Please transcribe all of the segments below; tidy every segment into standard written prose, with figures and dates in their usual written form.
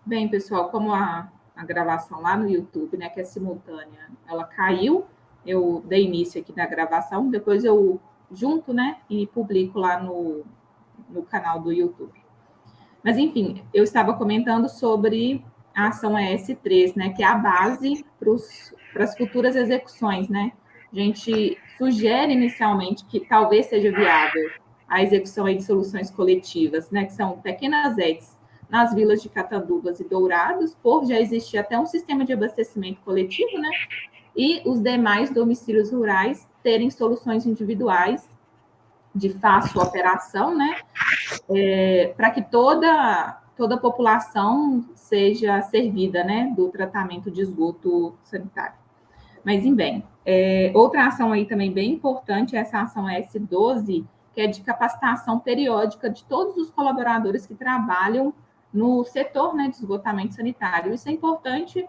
Bem, pessoal, como a gravação lá no YouTube, né, que é simultânea, ela caiu, eu dei início aqui na gravação, depois eu junto, né, e publico lá no canal do YouTube. Mas, enfim, eu estava comentando sobre a ação ES3, né, que é a base para as futuras execuções, né? A gente sugere inicialmente que talvez seja viável a execução aí de soluções coletivas, né, que são pequenas ETs nas vilas de Catanduvas e Dourados, por já existir até um sistema de abastecimento coletivo, né? E os demais domicílios rurais terem soluções individuais de fácil operação, né? Para que toda a população seja servida, né, do tratamento de esgoto sanitário. Mas, em bem, outra ação aí também bem importante é essa ação S12, que é de capacitação periódica de todos os colaboradores que trabalham no setor, né, de esgotamento sanitário. Isso é importante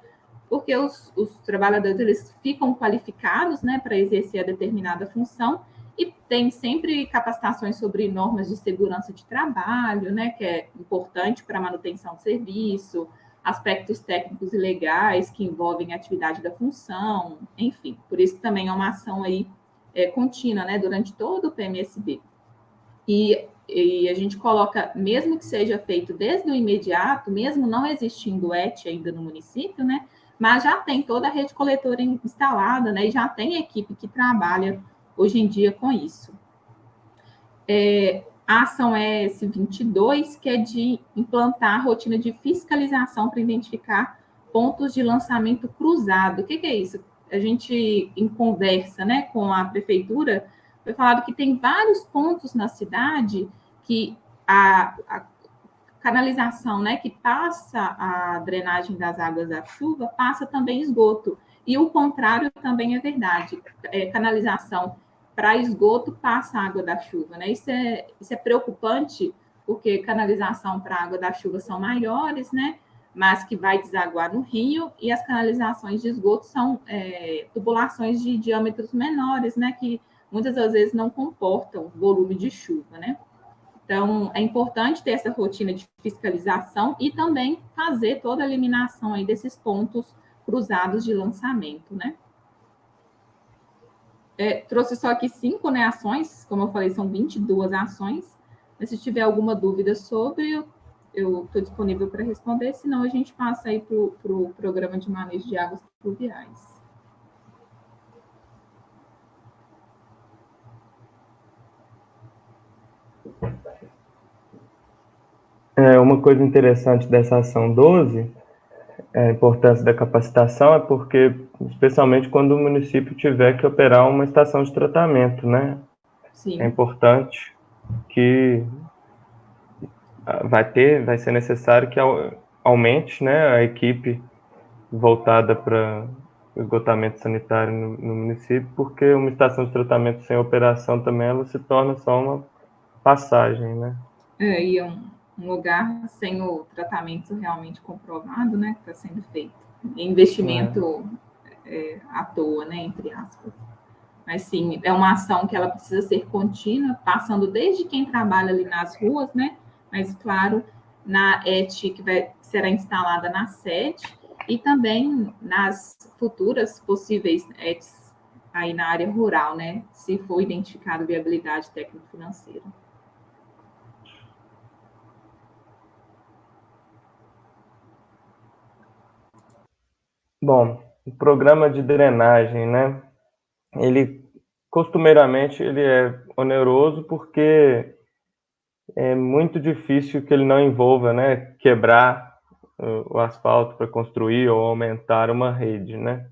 porque os trabalhadores eles ficam qualificados, né, para exercer a determinada função e tem sempre capacitações sobre normas de segurança de trabalho, né, que é importante para a manutenção do serviço, aspectos técnicos e legais que envolvem a atividade da função, enfim, por isso que também é uma ação aí contínua, né, durante todo o PMSB. E a gente coloca, mesmo que seja feito desde o imediato, mesmo não existindo ET ainda no município, né, mas já tem toda a rede coletora instalada, né, e já tem equipe que trabalha hoje em dia com isso. A ação S22, que é de implantar a rotina de fiscalização para identificar pontos de lançamento cruzado. O que é isso? A gente, em conversa, né, com a prefeitura, foi falado que tem vários pontos na cidade que a canalização, né, que passa a drenagem das águas da chuva, passa também esgoto. E o contrário também é verdade. Canalização para esgoto passa água da chuva, né? Isso é preocupante, porque canalização para água da chuva são maiores, né? Mas que vai desaguar no rio, e as canalizações de esgoto são tubulações de diâmetros menores, né? Que muitas das vezes não comportam volume de chuva, né? Então, é importante ter essa rotina de fiscalização e também fazer toda a eliminação aí desses pontos cruzados de lançamento, né? Trouxe só aqui 5, né, ações, como eu falei, são 22 ações, mas se tiver alguma dúvida sobre, eu estou disponível para responder, senão a gente passa aí para o programa de manejo de águas pluviais. Uma coisa interessante dessa ação 12, a importância da capacitação, é porque, especialmente quando o município tiver que operar uma estação de tratamento, né? É Sim. importante que vai ser necessário que aumente, né, a equipe voltada para o esgotamento sanitário no município, porque uma estação de tratamento sem operação também ela se torna só uma passagem, né? E é um lugar sem o tratamento realmente comprovado, né, que está sendo feito. Investimento à toa, né, entre aspas. Mas sim, é uma ação que ela precisa ser contínua, passando desde quem trabalha ali nas ruas, né? Mas, claro, na ET será instalada na sede e também nas futuras possíveis ETs aí na área rural, né? Se for identificada viabilidade técnico-financeira. Bom, o programa de drenagem, né? Ele costumeiramente ele é oneroso porque é muito difícil que ele não envolva, né, quebrar o asfalto para construir ou aumentar uma rede, né?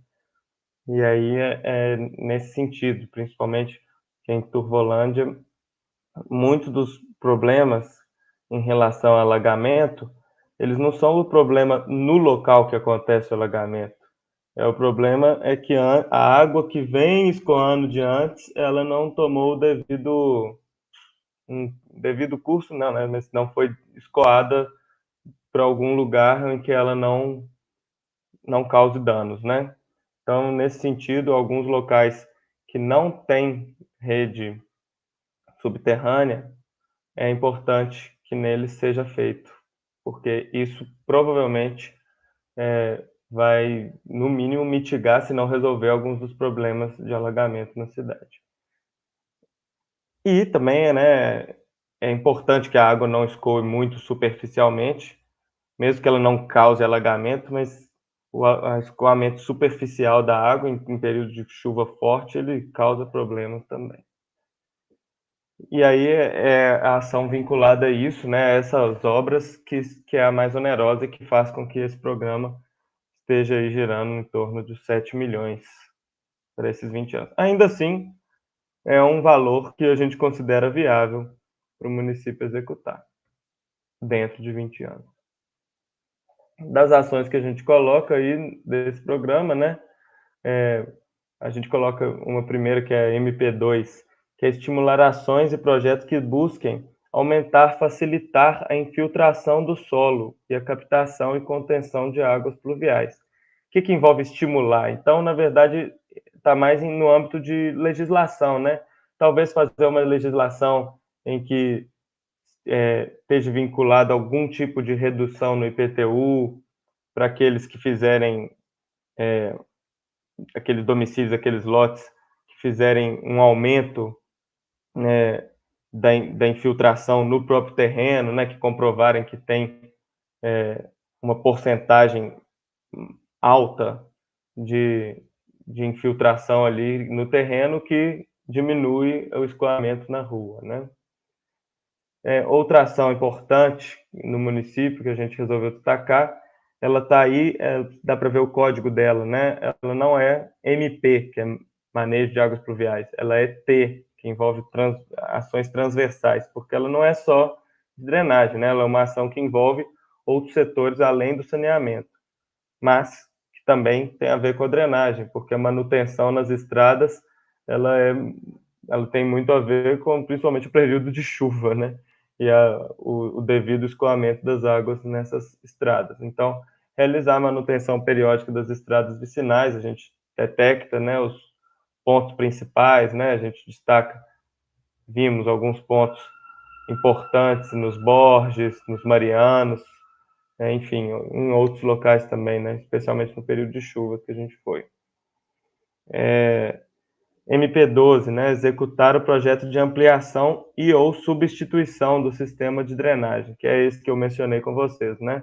E aí é nesse sentido, principalmente que em Turvolândia, muitos dos problemas em relação ao alagamento, eles não são o problema no local que acontece o alagamento. O problema é que a água que vem escoando de antes, ela não tomou o devido curso, não, né? Mas não foi escoada para algum lugar em que ela não cause danos, né? Então, nesse sentido, alguns locais que não têm rede subterrânea, é importante que neles seja feito porque isso provavelmente vai, no mínimo, mitigar, se não resolver, alguns dos problemas de alagamento na cidade. E também, né, é importante que a água não escoe muito superficialmente, mesmo que ela não cause alagamento, mas o escoamento superficial da água em período de chuva forte, ele causa problemas também. E aí é a ação vinculada a isso, né, essas obras que é a mais onerosa e que faz com que esse programa esteja aí girando em torno de 7 milhões para esses 20 anos. Ainda assim, é um valor que a gente considera viável para o município executar dentro de 20 anos. Das ações que a gente coloca aí desse programa, né, a gente coloca uma primeira que é a MP2, que é estimular ações e projetos que busquem aumentar, facilitar a infiltração do solo e a captação e contenção de águas pluviais. O que envolve estimular? Então, na verdade, está mais no âmbito de legislação, né? Talvez fazer uma legislação em que esteja vinculado a algum tipo de redução no IPTU para aqueles que fizerem aqueles domicílios, aqueles lotes que fizerem um aumento, né, da infiltração no próprio terreno, né, que comprovarem que tem uma porcentagem alta de, de infiltração ali no terreno que diminui o escoamento na rua, né? Outra ação importante no município que a gente resolveu destacar, ela está aí, dá para ver o código dela, né? Ela não é MP, que é manejo de águas pluviais, ela é T, que envolve ações transversais, porque ela não é só de drenagem, né? Ela é uma ação que envolve outros setores além do saneamento, mas que também tem a ver com a drenagem, porque a manutenção nas estradas, ela tem muito a ver com principalmente o período de chuva, né? E o devido escoamento das águas nessas estradas. Então, realizar a manutenção periódica das estradas vicinais, a gente detecta, né, os pontos principais, né? A gente destaca, vimos alguns pontos importantes nos Borges, nos Marianos, enfim, em outros locais também, né? Especialmente no período de chuva que a gente foi. MP12, né? Executar o projeto de ampliação e ou substituição do sistema de drenagem, que é esse que eu mencionei com vocês, né?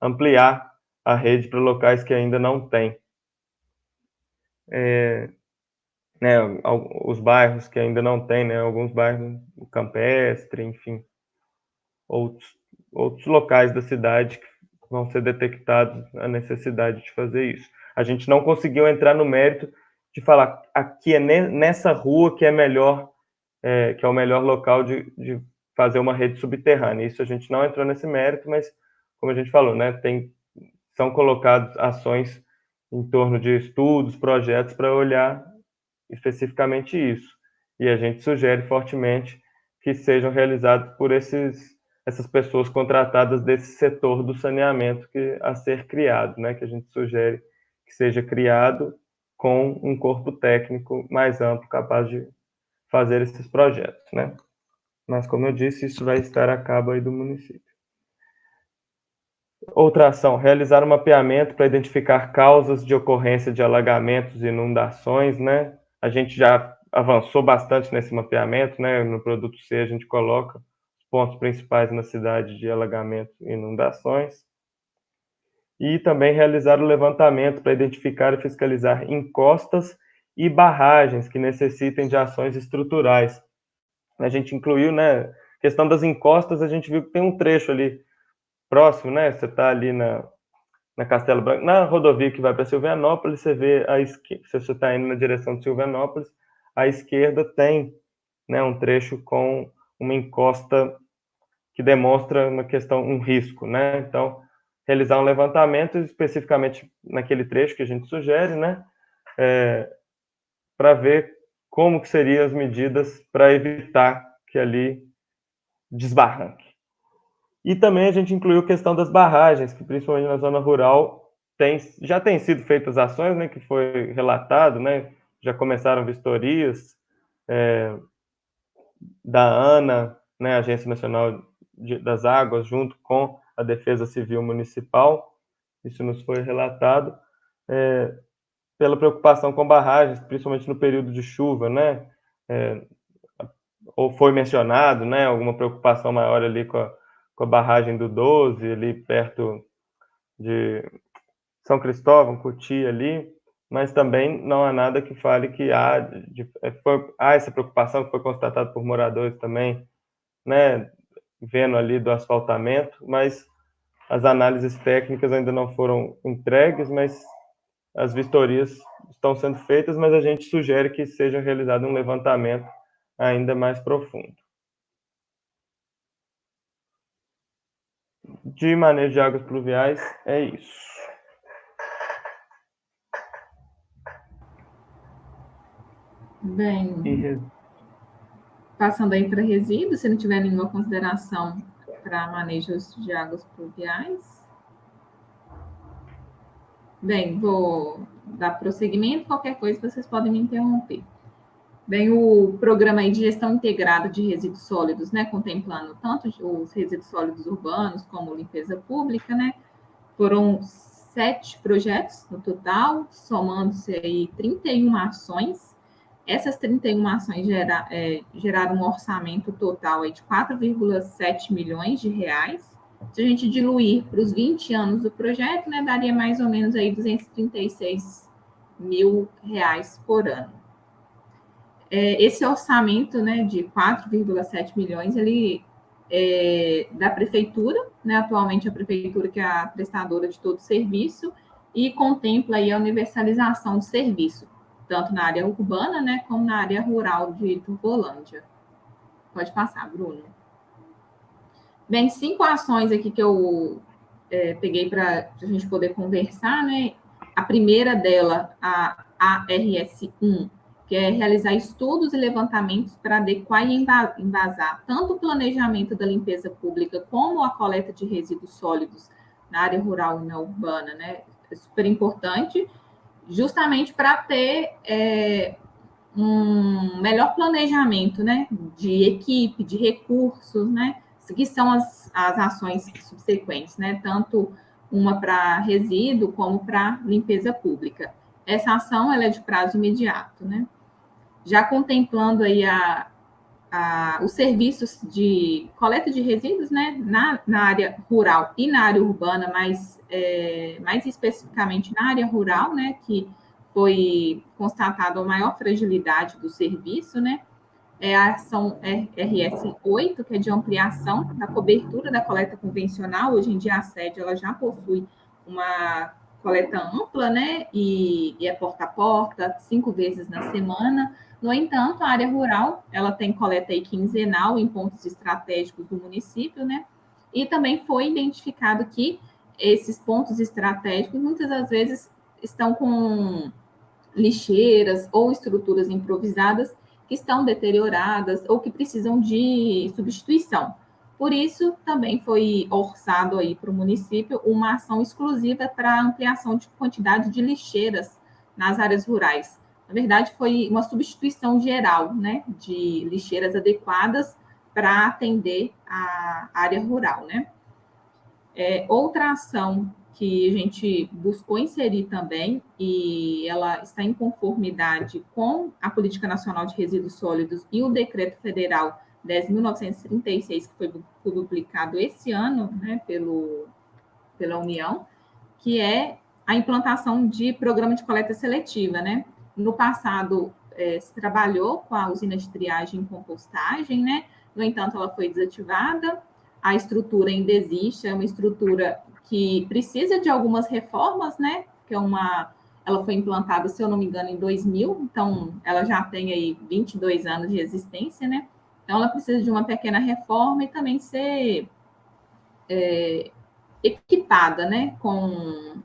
Ampliar a rede para locais que ainda não tem. Né, os bairros que ainda não tem, né? Alguns bairros, o Campestre, enfim, outros locais da cidade que vão ser detectados a necessidade de fazer isso. A gente não conseguiu entrar no mérito de falar aqui é nessa rua que é melhor, que é o melhor local de fazer uma rede subterrânea. Isso a gente não entrou nesse mérito, mas como a gente falou, né, são colocadas ações em torno de estudos, projetos para olhar especificamente isso. E a gente sugere fortemente que sejam realizados por essas pessoas contratadas desse setor do saneamento a ser criado, né? Que a gente sugere que seja criado com um corpo técnico mais amplo, capaz de fazer esses projetos, né? Mas, como eu disse, isso vai estar a cabo aí do município. Outra ação, realizar um mapeamento para identificar causas de ocorrência de alagamentos e inundações, né? A gente já avançou bastante nesse mapeamento, né? No produto C a gente coloca os pontos principais na cidade de alagamento e inundações. E também realizar o levantamento para identificar e fiscalizar encostas e barragens que necessitem de ações estruturais. A gente incluiu, né? A questão das encostas, a gente viu que tem um trecho ali próximo, né? Você está ali na Castelo Branco, na rodovia que vai para Silvianópolis, você vê a esquerda, se você está indo na direção de Silvianópolis, à esquerda tem, né, um trecho com uma encosta que demonstra um risco, né? Então, realizar um levantamento especificamente naquele trecho que a gente sugere, né, para ver como que seriam as medidas para evitar que ali desbarranque. E também a gente incluiu a questão das barragens, que principalmente na zona rural já tem sido feitas ações, né, que foi relatado, né, já começaram vistorias da ANA, né, Agência Nacional das Águas, junto com a Defesa Civil Municipal, isso nos foi relatado, pela preocupação com barragens, principalmente no período de chuva, né? Ou foi mencionado, né, alguma preocupação maior ali com a barragem do 12, ali perto de São Cristóvão, Cotia ali, mas também não há nada que fale que há essa preocupação que foi constatada por moradores também, né, vendo ali do asfaltamento, mas as análises técnicas ainda não foram entregues, mas as vistorias estão sendo feitas, mas a gente sugere que seja realizado um levantamento ainda mais profundo. De manejo de águas pluviais, é isso. Bem, passando aí para resíduos, se não tiver nenhuma consideração para manejo de águas pluviais. Bem, vou dar prosseguimento, qualquer coisa vocês podem me interromper. Bem, o programa aí de gestão integrada de resíduos sólidos, né, contemplando tanto os resíduos sólidos urbanos como limpeza pública, né, foram 7 projetos no total, somando-se aí 31 ações. Essas 31 ações geraram um orçamento total aí de 4,7 milhões de reais. Se a gente diluir para os 20 anos do projeto, né, daria mais ou menos aí 236 mil reais por ano. Esse orçamento, né, de 4,7 milhões, ele é da prefeitura, né, atualmente a prefeitura que é a prestadora de todo o serviço, e contempla aí a universalização do serviço, tanto na área urbana, né, como na área rural de Turvolândia. Pode passar, Bruno. Bem, 5 ações aqui que eu peguei para a gente poder conversar, né? A primeira dela, a ARS1, que é realizar estudos e levantamentos para adequar e embasar tanto o planejamento da limpeza pública como a coleta de resíduos sólidos na área rural e na urbana, né? É super importante, justamente para ter um melhor planejamento, né? De equipe, de recursos, né? Que são as ações subsequentes, né? Tanto uma para resíduo como para limpeza pública. Essa ação ela é de prazo imediato, né? Já contemplando aí os serviços de coleta de resíduos, né? Na área rural e na área urbana, mais especificamente na área rural, né? Que foi constatada a maior fragilidade do serviço, né? É a ação RS8, que é de ampliação da cobertura da coleta convencional. Hoje em dia, a sede ela já possui uma coleta ampla, né? E é porta a porta, 5 vezes na semana. No entanto, a área rural ela tem coleta aí quinzenal em pontos estratégicos do município, né? E também foi identificado que esses pontos estratégicos muitas das vezes estão com lixeiras ou estruturas improvisadas que estão deterioradas ou que precisam de substituição. Por isso, também foi orçado aí para o município uma ação exclusiva para ampliação de quantidade de lixeiras nas áreas rurais. Na verdade, foi uma substituição geral, né, de lixeiras adequadas para atender a área rural, né? Outra ação que a gente buscou inserir também, e ela está em conformidade com a Política Nacional de Resíduos Sólidos e o Decreto Federal 10.936, que foi publicado esse ano, né, pela União, que é a implantação de programa de coleta seletiva, né? No passado, se trabalhou com a usina de triagem e compostagem, né? No entanto, ela foi desativada, a estrutura ainda existe, é uma estrutura que precisa de algumas reformas, né? Que ela foi implantada, se eu não me engano, em 2000, então ela já tem aí 22 anos de existência, né? Então ela precisa de uma pequena reforma e também ser equipada, né? Com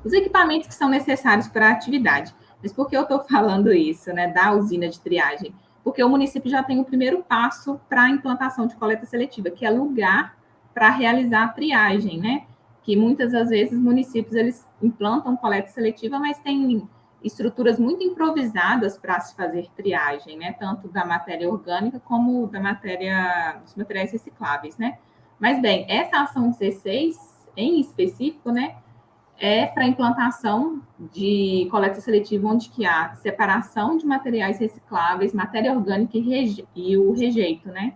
os equipamentos que são necessários para a atividade. Mas por que eu estou falando isso, né? Da usina de triagem? Porque o município já tem o primeiro passo para a implantação de coleta seletiva, que é lugar para realizar a triagem, né? Que muitas das vezes os municípios eles implantam coleta seletiva, mas tem estruturas muito improvisadas para se fazer triagem, né? Tanto da matéria orgânica como dos materiais recicláveis, né? Mas, bem, essa ação 16, em específico, né, é para implantação de coleta seletiva, onde que há separação de materiais recicláveis, matéria orgânica e o rejeito, né?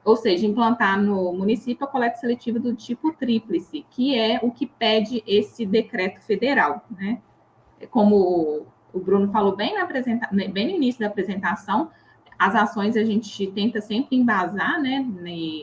Ou seja, implantar no município a coleta seletiva do tipo tríplice, que é o que pede esse decreto federal, né? Como o Bruno falou bem no início da apresentação, as ações a gente tenta sempre embasar, né,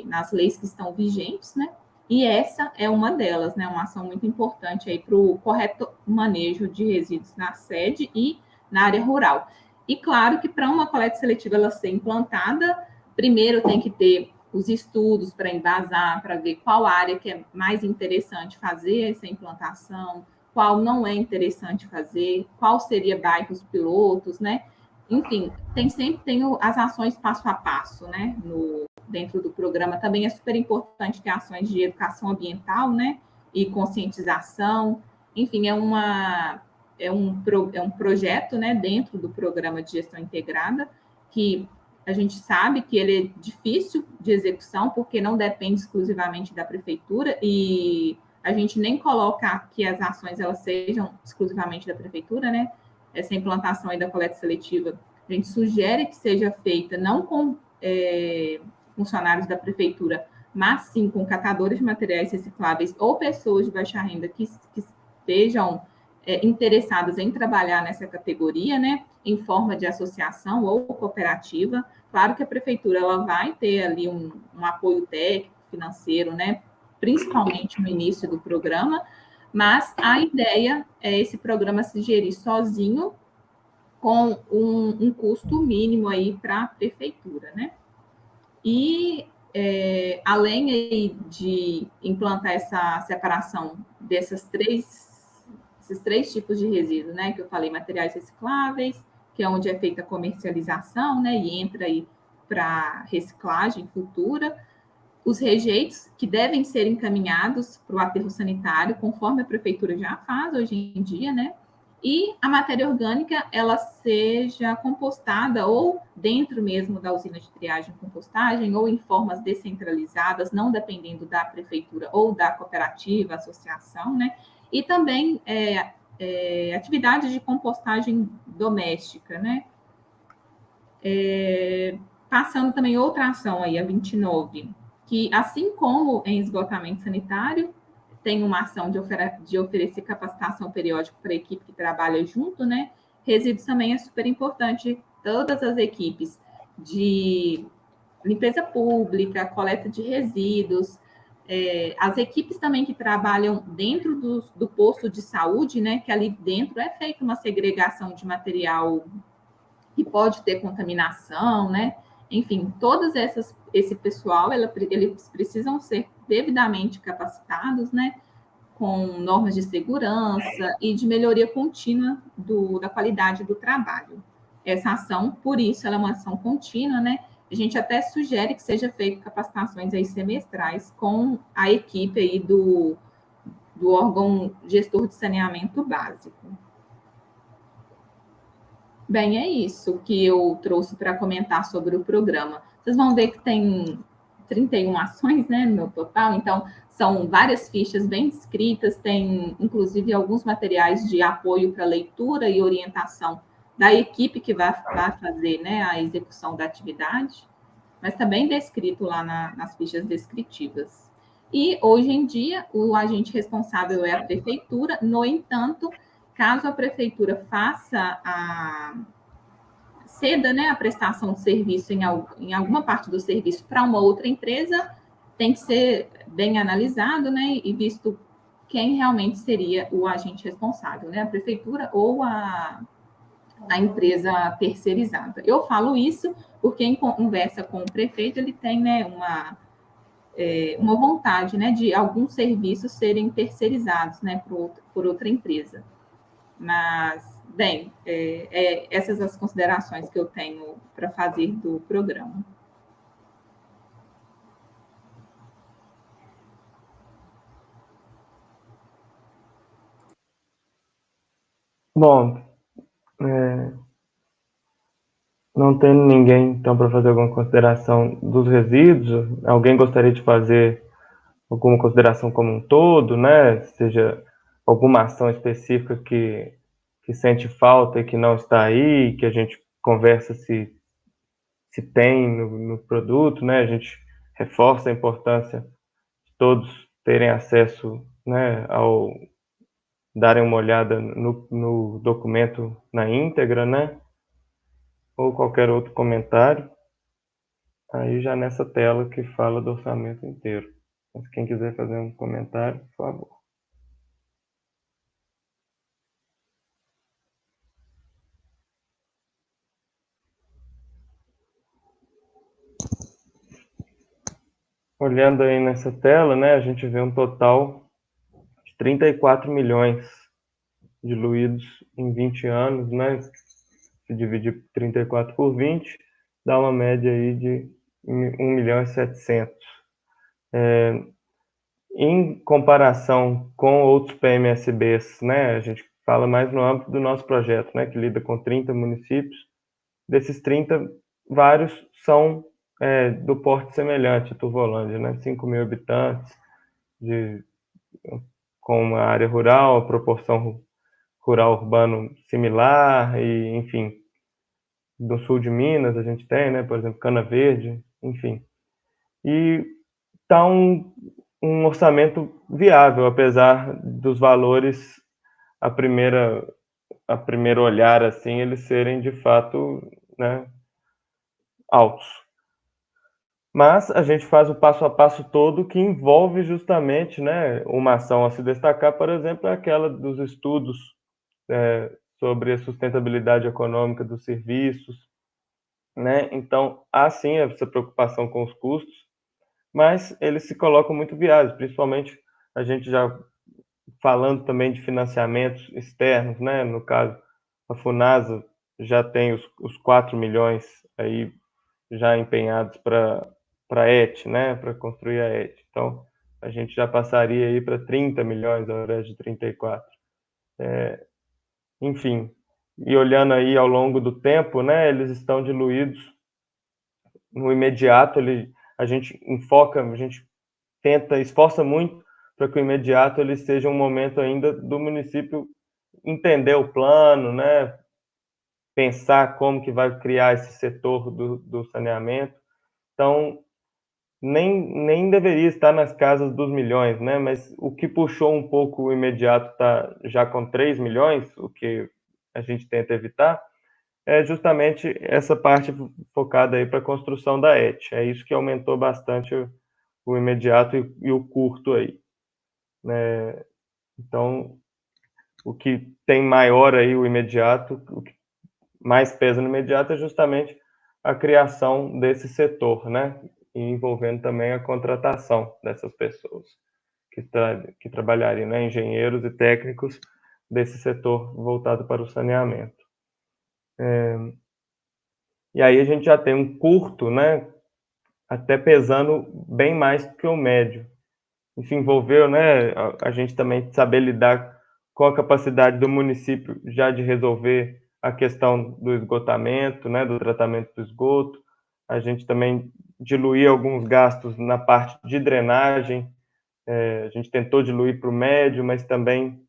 nas leis que estão vigentes, né? E essa é uma delas, né? Uma ação muito importante aí para o correto manejo de resíduos na sede e na área rural. E claro que para uma coleta seletiva ela ser implantada, primeiro tem que ter os estudos para embasar, para ver qual área que é mais interessante fazer essa implantação, qual não é interessante fazer, qual seria bairros pilotos, né? Enfim, tem as ações passo a passo, né? Dentro do programa também é super importante ter ações de educação ambiental, né? E conscientização. Enfim, é um projeto, né? Dentro do programa de gestão integrada que a gente sabe que ele é difícil de execução porque não depende exclusivamente da prefeitura e a gente nem coloca que as ações elas sejam exclusivamente da prefeitura, né? Essa implantação aí da coleta seletiva, a gente sugere que seja feita não com funcionários da prefeitura, mas sim com catadores de materiais recicláveis ou pessoas de baixa renda que estejam interessadas em trabalhar nessa categoria, né? Em forma de associação ou cooperativa. Claro que a prefeitura ela vai ter ali um apoio técnico, financeiro, né? Principalmente no início do programa, mas a ideia é esse programa se gerir sozinho com um custo mínimo aí para a prefeitura, né? E além aí de implantar essa separação esses três tipos de resíduos, né? Que eu falei, materiais recicláveis, que é onde é feita a comercialização, né? E entra aí para reciclagem futura, os rejeitos que devem ser encaminhados para o aterro sanitário, conforme a prefeitura já faz hoje em dia, né? E a matéria orgânica ela seja compostada ou dentro mesmo da usina de triagem e compostagem ou em formas descentralizadas, não dependendo da prefeitura ou da cooperativa, associação, né? E também atividades de compostagem doméstica, né? Passando também outra ação aí, a 29, que assim como em esgotamento sanitário, tem uma ação de oferecer capacitação periódica para a equipe que trabalha junto, né? Resíduos também é super importante, todas as equipes de limpeza pública, coleta de resíduos, as equipes também que trabalham dentro do posto de saúde, né? Que ali dentro é feita uma segregação de material que pode ter contaminação, né? Enfim, esse pessoal, eles precisam ser devidamente capacitados, né? Com normas de segurança e de melhoria contínua da qualidade do trabalho. Essa ação, por isso, ela é uma ação contínua, né? A gente até sugere que seja feita capacitações aí semestrais com a equipe aí do órgão gestor de saneamento básico. Bem, é isso que eu trouxe para comentar sobre o programa. Vocês vão ver que tem 31 ações, né, no total, então são várias fichas bem descritas, tem inclusive alguns materiais de apoio para leitura e orientação da equipe que vai fazer, né, a execução da atividade, mas está bem descrito lá nas fichas descritivas. E hoje em dia o agente responsável é a prefeitura, no entanto, caso a prefeitura faça ceda, né, a prestação de serviço em alguma parte do serviço para uma outra empresa, tem que ser bem analisado, né, e visto quem realmente seria o agente responsável, né, a prefeitura ou a empresa terceirizada. Eu falo isso porque em conversa com o prefeito ele tem, né, uma vontade, né, de alguns serviços serem terceirizados, né, por outra empresa. Mas, bem, essas as considerações que eu tenho para fazer do programa. Bom, Não tendo ninguém, então, para fazer alguma consideração dos resíduos, alguém gostaria de fazer alguma consideração como um todo, né? Seja alguma ação específica que sente falta e que não está aí, que a gente conversa se tem no produto, né? A gente reforça a importância de todos terem acesso, né, ao darem uma olhada no documento na íntegra, né? Ou qualquer outro comentário. Aí já nessa tela que fala do orçamento inteiro. Mas quem quiser fazer um comentário, por favor. Olhando aí nessa tela, né, a gente vê um total de 34 milhões diluídos em 20 anos, né? Se dividir 34 por 20, dá uma média aí de 1 milhão e 700. Em comparação com outros PMSBs, né, a gente fala mais no âmbito do nosso projeto, né, que lida com 30 municípios. Desses 30, vários são do porte semelhante a Turvolândia, né, 5 mil habitantes, com uma área rural, a proporção rural-urbano similar, e, enfim, do sul de Minas a gente tem, né, por exemplo, Cana Verde, enfim. E está um orçamento viável, apesar dos valores, a primeiro olhar, assim, eles serem de fato, né, altos. Mas a gente faz o passo a passo todo que envolve justamente, né, uma ação a se destacar, por exemplo, é aquela dos estudos sobre a sustentabilidade econômica dos serviços, né? Então, há sim essa preocupação com os custos, mas eles se colocam muito viáveis, principalmente a gente já falando também de financiamentos externos, né? No caso, a Funasa já tem os 4 milhões aí já empenhados para a ET, né? Para construir a ET. Então, a gente já passaria aí para 30 milhões ao invés de 34. Enfim, e olhando aí ao longo do tempo, né? Eles estão diluídos no imediato, a gente enfoca, a gente tenta, esforça muito para que o imediato ele seja um momento ainda do município entender o plano, né? Pensar como que vai criar esse setor do saneamento. Então, nem deveria estar nas casas dos milhões, né? Mas o que puxou um pouco o imediato está já com 3 milhões, o que a gente tenta evitar, é justamente essa parte focada aí para a construção da ET. É isso que aumentou bastante o imediato e o curto aí, né? Então, o que tem maior aí o imediato, o que mais pesa no imediato é justamente a criação desse setor, né? E envolvendo também a contratação dessas pessoas que trabalhariam, né? Engenheiros e técnicos desse setor voltado para o saneamento. E aí a gente já tem um curto, né? Até pesando bem mais do que o médio. Isso envolveu, né, a gente também saber lidar com a capacidade do município já de resolver a questão do esgotamento, né, do tratamento do esgoto. A gente também diluir alguns gastos na parte de drenagem. A gente tentou diluir para o médio, mas também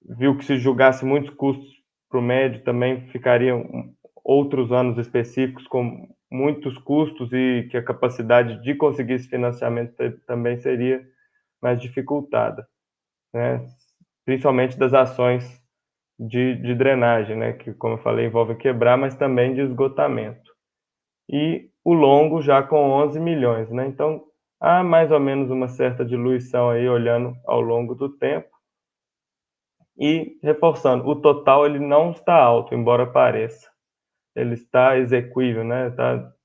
viu que se julgasse muitos custos para o médio, também ficariam outros anos específicos com muitos custos e que a capacidade de conseguir esse financiamento também seria mais dificultada, né? Principalmente das ações de drenagem, né? Que, como eu falei, envolve quebrar, mas também de esgotamento. E o longo já com 11 milhões, né? Então, há mais ou menos uma certa diluição aí, olhando ao longo do tempo. E, reforçando, o total ele não está alto, embora pareça. Ele está execuível, né?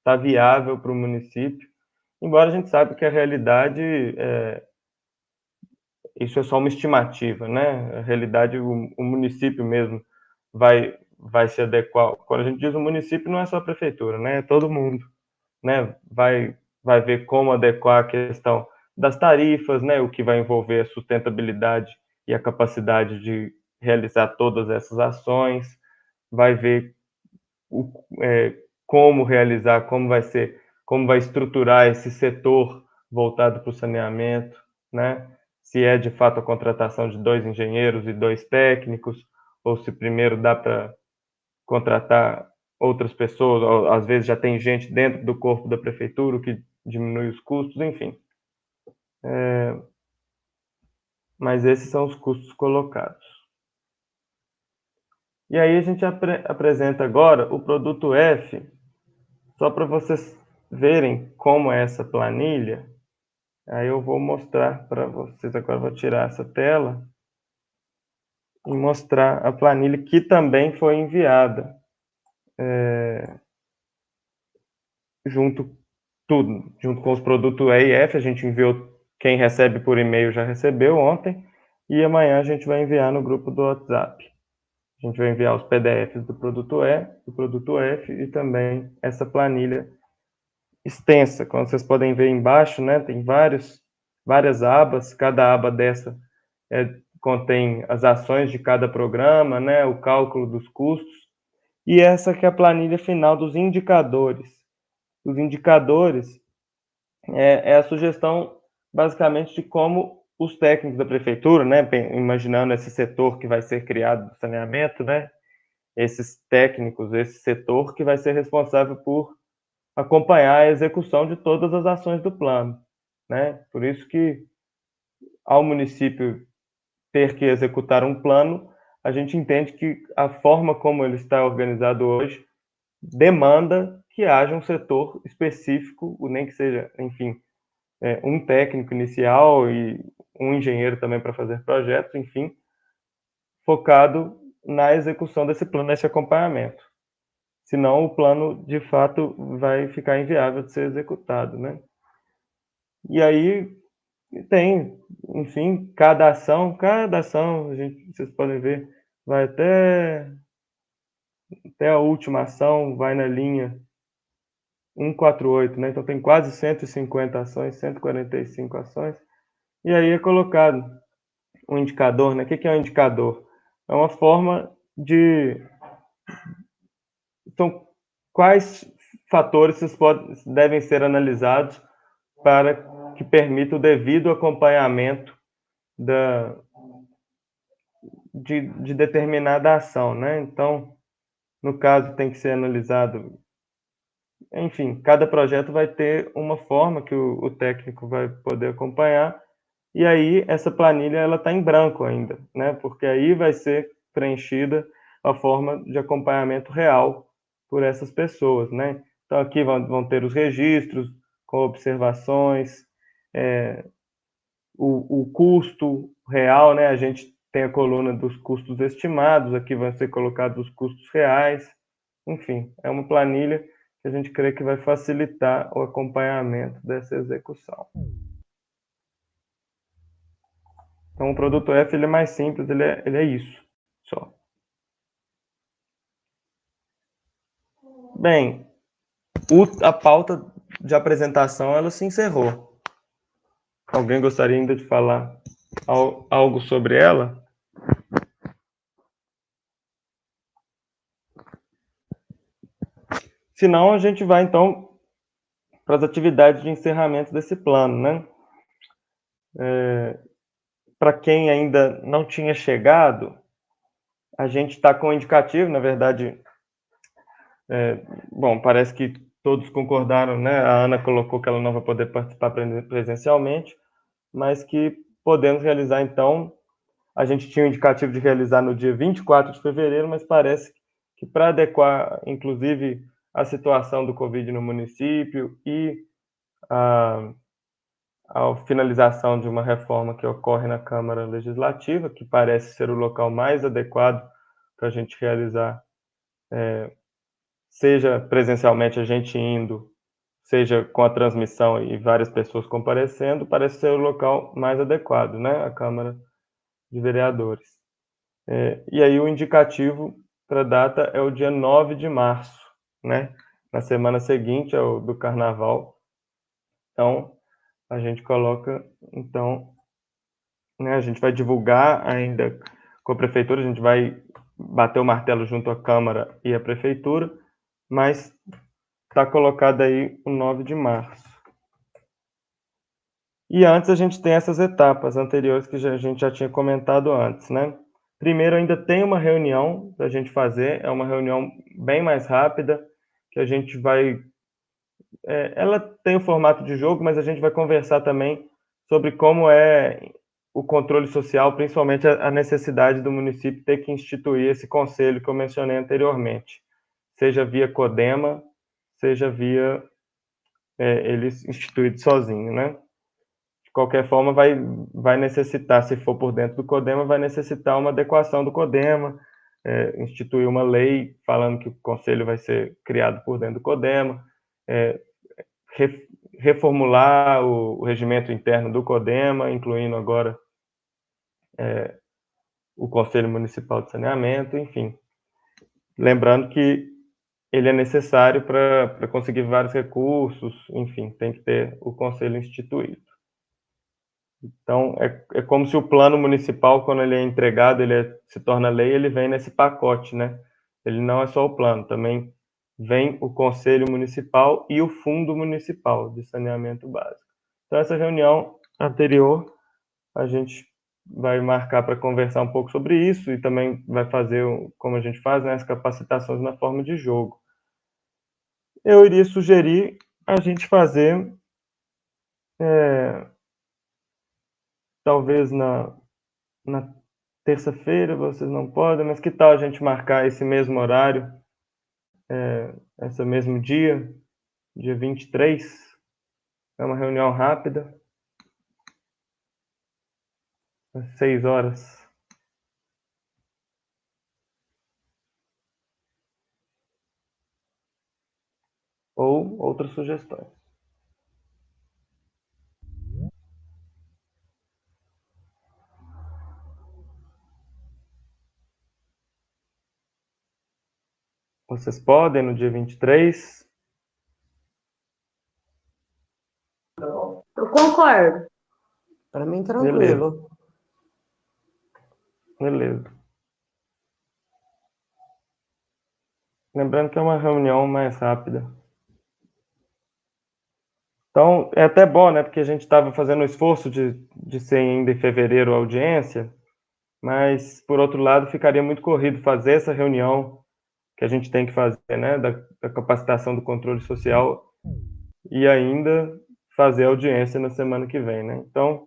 Tá viável para o município, embora a gente saiba que a realidade, isso é só uma estimativa, né? A realidade, o município mesmo vai se adequar. Quando a gente diz o município, não é só a prefeitura, né? É todo mundo, né? Vai ver como adequar a questão das tarifas, né? O que vai envolver a sustentabilidade e a capacidade de realizar todas essas ações, vai ver como realizar, como vai estruturar esse setor voltado para o saneamento, né? Se é de fato a contratação de 2 engenheiros e 2 técnicos, ou se primeiro dá para contratar outras pessoas, ou às vezes já tem gente dentro do corpo da prefeitura, o que diminui os custos, enfim. Mas esses são os custos colocados. E aí a gente apresenta agora o produto F, só para vocês verem como é essa planilha. Aí eu vou mostrar para vocês agora, vou tirar essa tela e mostrar a planilha que também foi enviada junto com os produtos E e F. A gente enviou, quem recebe por e-mail já recebeu ontem, e amanhã a gente vai enviar no grupo do WhatsApp. A gente vai enviar os PDFs do produto E, do produto F e também essa planilha extensa. Como vocês podem ver embaixo, né, tem várias abas, cada aba dessa contém as ações de cada programa, né, o cálculo dos custos, e essa que é a planilha final dos indicadores. Os indicadores é a sugestão, basicamente, de como os técnicos da prefeitura, né, imaginando esse setor que vai ser criado do saneamento, né, esses técnicos, esse setor que vai ser responsável por acompanhar a execução de todas as ações do plano, né? Por isso que, ao município ter que executar um plano, a gente entende que a forma como ele está organizado hoje demanda que haja um setor específico, nem que seja, enfim, um técnico inicial e um engenheiro também para fazer projetos, enfim, focado na execução desse plano, nesse acompanhamento. Senão o plano, de fato, vai ficar inviável de ser executado, né? E aí tem, enfim, cada ação, vocês podem ver, vai até a última ação, vai na linha 148, né? Então tem quase 150 ações, 145 ações. E aí é colocado um indicador, né? O que é um indicador? É uma forma de... Então, quais fatores devem ser analisados para que permita o devido acompanhamento de determinada ação, né? Então, no caso, tem que ser analisado... Enfim, cada projeto vai ter uma forma que o técnico vai poder acompanhar, e aí essa planilha ela está em branco ainda, né? Porque aí vai ser preenchida a forma de acompanhamento real por essas pessoas, né? Então aqui vão ter os registros com observações, o custo real, né? A gente tem a coluna dos custos estimados, aqui vão ser colocados os custos reais, enfim, é uma planilha que a gente crê que vai facilitar o acompanhamento dessa execução. Então, o produto F ele é mais simples, ele é isso só. Bem, a pauta de apresentação ela se encerrou. Alguém gostaria ainda de falar algo sobre ela? Se não, a gente vai então para as atividades de encerramento desse plano, né? Para quem ainda não tinha chegado, a gente está com o indicativo, na verdade, bom, parece que todos concordaram, né? A Ana colocou que ela não vai poder participar presencialmente, mas que podemos realizar, então, a gente tinha o indicativo de realizar no dia 24 de fevereiro, mas parece que para adequar, inclusive, a situação do Covid no município e a finalização de uma reforma que ocorre na Câmara Legislativa, que parece ser o local mais adequado para a gente realizar, seja presencialmente a gente indo, seja com a transmissão e várias pessoas comparecendo, parece ser o local mais adequado, né? A Câmara de Vereadores. E aí o indicativo para a data é o dia 9 de março, né? Na semana seguinte ao do Carnaval. Então, a gente coloca, então, né, a gente vai divulgar ainda com a Prefeitura, a gente vai bater o martelo junto à Câmara e à Prefeitura, mas está colocado aí o 9 de março. E antes a gente tem essas etapas anteriores que a gente já tinha comentado antes, né? Primeiro ainda tem uma reunião para a gente fazer, é uma reunião bem mais rápida, que a gente vai... ela tem o formato de jogo, mas a gente vai conversar também sobre como é o controle social, principalmente a necessidade do município ter que instituir esse conselho que eu mencionei anteriormente, seja via CODEMA, seja via ele instituído sozinho, né? De qualquer forma, vai necessitar, se for por dentro do CODEMA, vai necessitar uma adequação do CODEMA, instituir uma lei falando que o conselho vai ser criado por dentro do CODEMA, reformular o regimento interno do CODEMA, incluindo agora o Conselho Municipal de Saneamento, enfim. Lembrando que ele é necessário para conseguir vários recursos, enfim, tem que ter o conselho instituído. Então, é como se o plano municipal, quando ele é entregado, se torna lei, ele vem nesse pacote, né? Ele não é só o plano, também vem o Conselho Municipal e o Fundo Municipal de Saneamento Básico. Então, essa reunião anterior, a gente vai marcar para conversar um pouco sobre isso e também vai fazer, como a gente faz, né, as capacitações na forma de jogo. Eu iria sugerir a gente fazer, talvez na terça-feira, vocês não podem, mas que tal a gente marcar esse mesmo horário, esse mesmo dia 23? É uma reunião rápida, às 6 horas. Ou outras sugestões. Vocês podem no dia 23? Eu concordo. Para mim, tranquilo. Beleza. Lembrando que é uma reunião mais rápida. Então, é até bom, né? Porque a gente estava fazendo o esforço de ser ainda em fevereiro a audiência, mas, por outro lado, ficaria muito corrido fazer essa reunião que a gente tem que fazer, né? Da capacitação do controle social e ainda fazer a audiência na semana que vem, né? Então,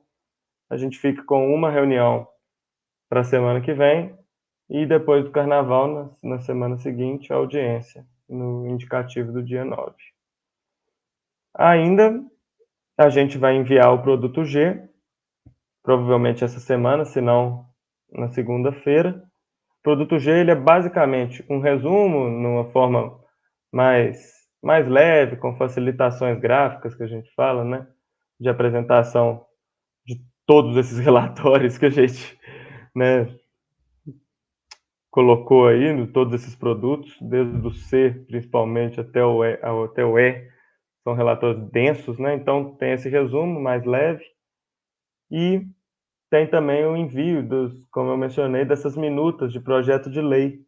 a gente fica com uma reunião para a semana que vem e depois do carnaval, na semana seguinte, a audiência, no indicativo do dia 9. Ainda a gente vai enviar o produto G, provavelmente essa semana, se não na segunda-feira. O produto G ele é basicamente um resumo, numa forma mais leve, com facilitações gráficas que a gente fala, né? De apresentação de todos esses relatórios que a gente, né, colocou aí, todos esses produtos, desde o C, principalmente, até o E, são relatórios densos, né? Então, tem esse resumo mais leve e tem também o envio, como eu mencionei, dessas minutas de projeto de lei,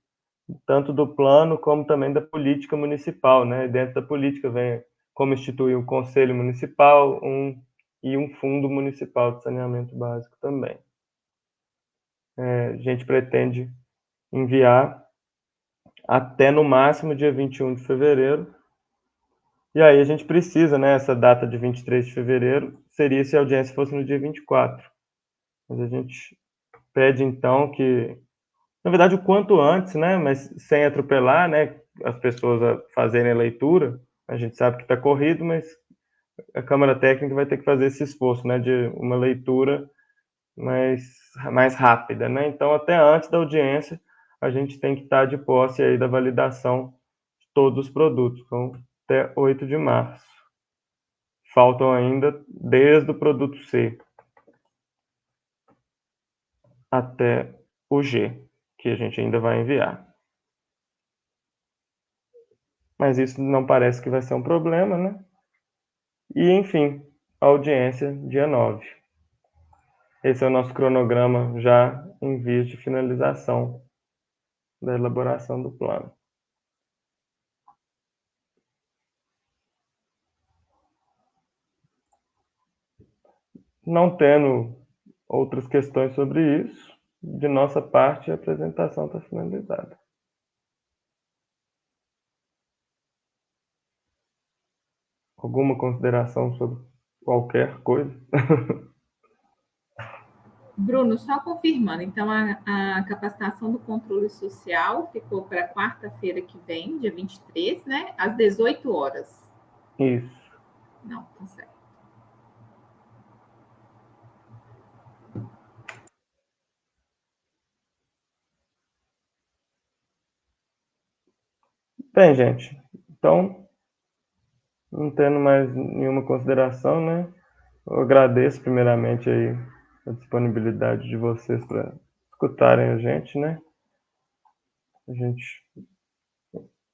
tanto do plano como também da política municipal, né? Dentro da política vem como instituir um conselho municipal e um fundo municipal de saneamento básico também. A gente pretende enviar até no máximo dia 21 de fevereiro. E aí a gente precisa, né? Essa data de 23 de fevereiro seria se a audiência fosse no dia 24. Mas a gente pede então que, na verdade, o quanto antes, né? Mas sem atropelar, né? As pessoas a fazerem a leitura. A gente sabe que está corrido, mas a Câmara Técnica vai ter que fazer esse esforço, né? De uma leitura mais rápida, né? Então, até antes da audiência, a gente tem que estar de posse aí da validação de todos os produtos, então, até 8 de março. Faltam ainda desde o produto C até o G, que a gente ainda vai enviar. Mas isso não parece que vai ser um problema, né? E, enfim, a audiência dia 9. Esse é o nosso cronograma já em vias de finalização da elaboração do plano. não tendo outras questões sobre isso, de nossa parte, a apresentação está finalizada. Alguma consideração sobre qualquer coisa? Bruno, só confirmando, então a capacitação do controle social ficou para quarta-feira que vem, dia 23, né? Às 18 horas. Isso. Não, tá certo. Bem, gente, então, não tendo mais nenhuma consideração, né? Eu agradeço primeiramente aí a disponibilidade de vocês para escutarem a gente, né?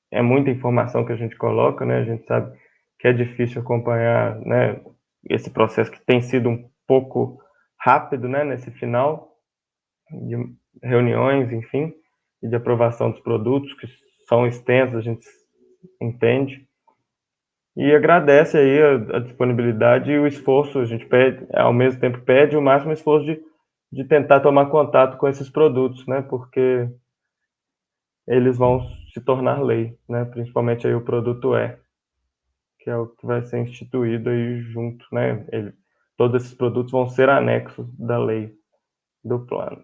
É muita informação que a gente coloca, né? A gente sabe que é difícil acompanhar, né, esse processo que tem sido um pouco rápido, né, nesse final de reuniões, enfim, e de aprovação dos produtos que são extensos, a gente entende. E agradece aí a disponibilidade e o esforço, a gente pede, ao mesmo tempo pede o máximo esforço de tentar tomar contato com esses produtos, né? Porque eles vão se tornar lei, né? Principalmente aí o produto que é o que vai ser instituído aí junto, né? Todos esses produtos vão ser anexos da lei do plano.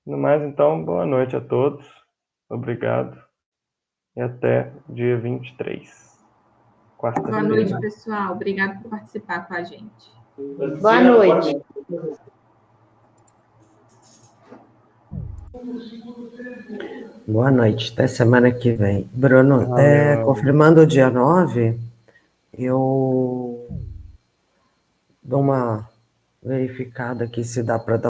No mais, então, boa noite a todos. Obrigado. E até dia 23. Quarta-feira. Boa noite, pessoal. Obrigada por participar com a gente. Boa noite. Boa noite, até semana que vem. Bruno, confirmando o dia 9, eu dou uma verificada aqui se dá para dar